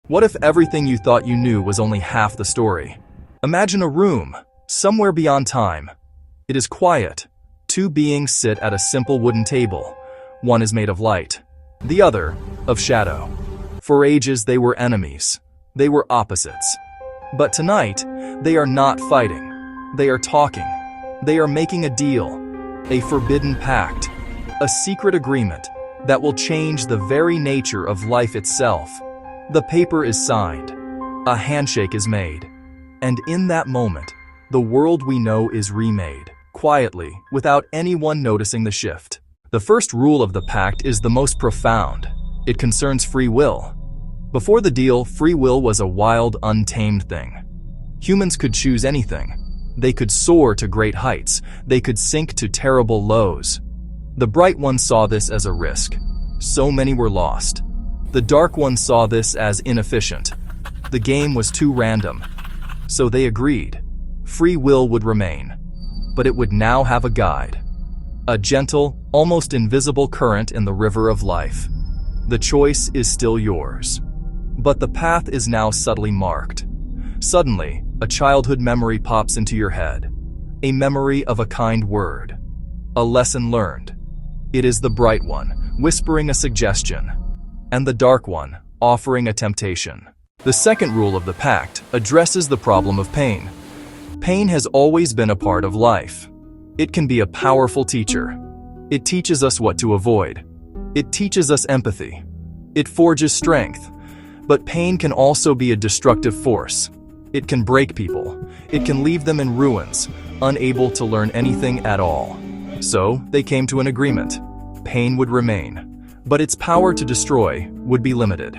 What if everything you thought you knew was only half the story? Imagine a room, somewhere beyond time. It is quiet. Two beings sit at a simple wooden table. One is made of light, the other of shadow. For ages they were enemies. They were opposites. But tonight, they are not fighting. They are talking. They are making a deal, a forbidden pact, a secret agreement that will change the very nature of life itself. The paper is signed. A handshake is made. And in that moment, the world we know is remade, quietly, without anyone noticing the shift. The first rule of the pact is the most profound. It concerns free will. Before the deal, free will was a wild, untamed thing. Humans could choose anything. They could soar to great heights. They could sink to terrible lows. The bright ones saw this as a risk. So many were lost. The dark ones saw this as inefficient. The game was too random. So they agreed. Free will would remain. But it would now have a guide. A gentle, almost invisible current in the river of life. The choice is still yours. But the path is now subtly marked. Suddenly, a childhood memory pops into your head. A memory of a kind word. A lesson learned. It is the bright one, whispering a suggestion, and the dark one, offering a temptation. The second rule of the pact addresses the problem of pain. Pain has always been a part of life. It can be a powerful teacher. It teaches us what to avoid. It teaches us empathy. It forges strength. But pain can also be a destructive force. It can break people. It can leave them in ruins, unable to learn anything at all. So, they came to an agreement. Pain would remain, but its power to destroy would be limited.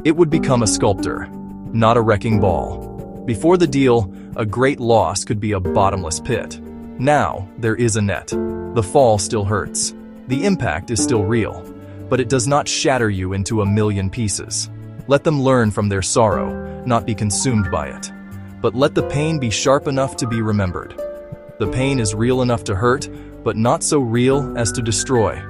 It would become a sculptor, not a wrecking ball. Before the deal, a great loss could be a bottomless pit. Now, there is a net. The fall still hurts. The impact is still real, but it does not shatter you into a million pieces. Let them learn from their sorrow, not be consumed by it. But let the pain be sharp enough to be remembered. The pain is real enough to hurt, but not so real as to destroy.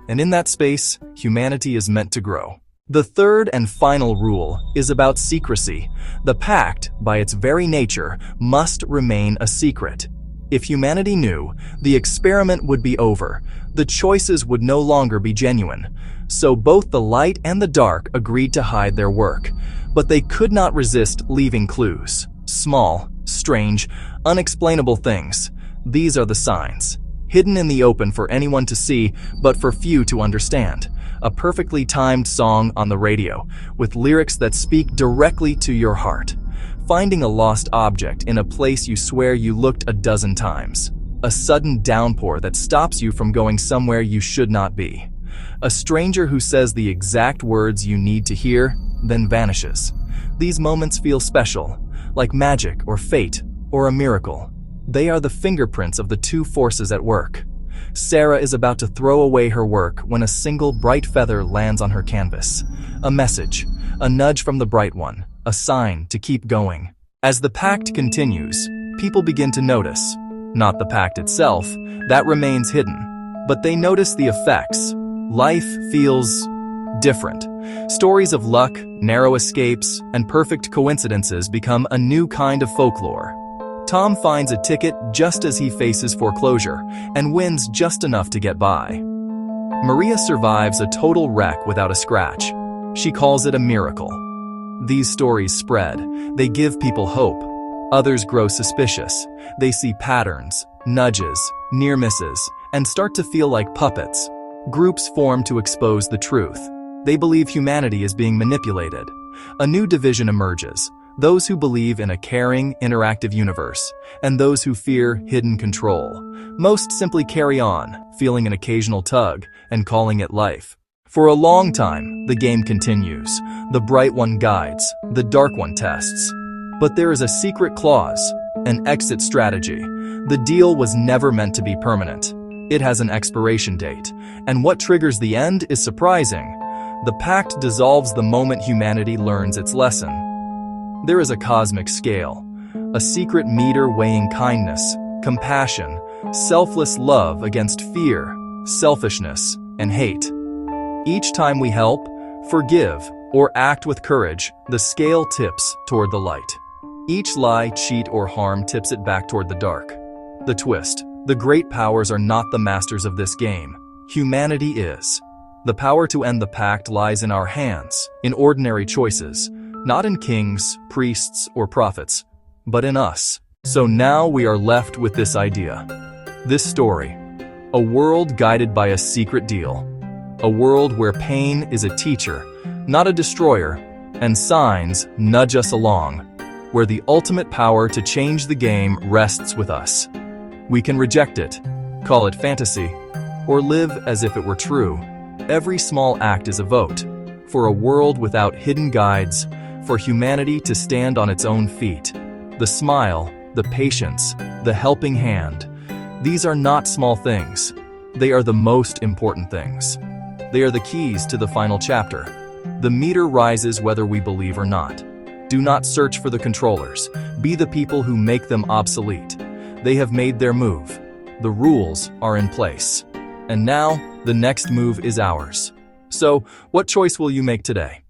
And in that space, humanity is meant to grow. The third and final rule is about secrecy. The pact, by its very nature, must remain a secret. If humanity knew, the experiment would be over. The choices would no longer be genuine. So both the light and the dark agreed to hide their work. But they could not resist leaving clues. Small, strange, unexplainable things. These are the signs. Hidden in the open for anyone to see, but for few to understand. A perfectly timed song on the radio, with lyrics that speak directly to your heart. Finding a lost object in a place you swear you looked a dozen times. A sudden downpour that stops you from going somewhere you should not be. A stranger who says the exact words you need to hear, then vanishes. These moments feel special, like magic or fate or a miracle. They are the fingerprints of the two forces at work. Sarah is about to throw away her work when a single bright feather lands on her canvas. A message, a nudge from the bright one, a sign to keep going. As the pact continues, people begin to notice. Not the pact itself, that remains hidden. But they notice the effects. Life feels different. Stories of luck, narrow escapes, and perfect coincidences become a new kind of folklore. Tom finds a ticket just as he faces foreclosure and wins just enough to get by. Maria survives a total wreck without a scratch. She calls it a miracle. These stories spread. They give people hope. Others grow suspicious. They see patterns, nudges, near misses, and start to feel like puppets. Groups form to expose the truth. They believe humanity is being manipulated. A new division emerges. Those who believe in a caring, interactive universe, and those who fear hidden control. Most simply carry on, feeling an occasional tug, and calling it life. For a long time, the game continues. The bright one guides, the dark one tests. But there is a secret clause, an exit strategy. The deal was never meant to be permanent. It has an expiration date, and what triggers the end is surprising. The pact dissolves the moment humanity learns its lesson. There is a cosmic scale, a secret meter weighing kindness, compassion, selfless love against fear, selfishness, and hate. Each time we help, forgive, or act with courage, the scale tips toward the light. Each lie, cheat, or harm tips it back toward the dark. The twist: the great powers are not the masters of this game. Humanity is. The power to end the pact lies in our hands, in ordinary choices, not in kings, priests, or prophets, but in us. So now we are left with this idea, this story. A world guided by a secret deal. A world where pain is a teacher, not a destroyer, and signs nudge us along, where the ultimate power to change the game rests with us. We can reject it, call it fantasy, or live as if it were true. Every small act is a vote, for a world without hidden guides, for humanity to stand on its own feet. The smile, the patience, the helping hand, these are not small things. They are the most important things. They are the keys to the final chapter. The meter rises whether we believe or not. Do not search for the controllers. Be the people who make them obsolete. They have made their move. The rules are in place. And now, the next move is ours. So, what choice will you make today?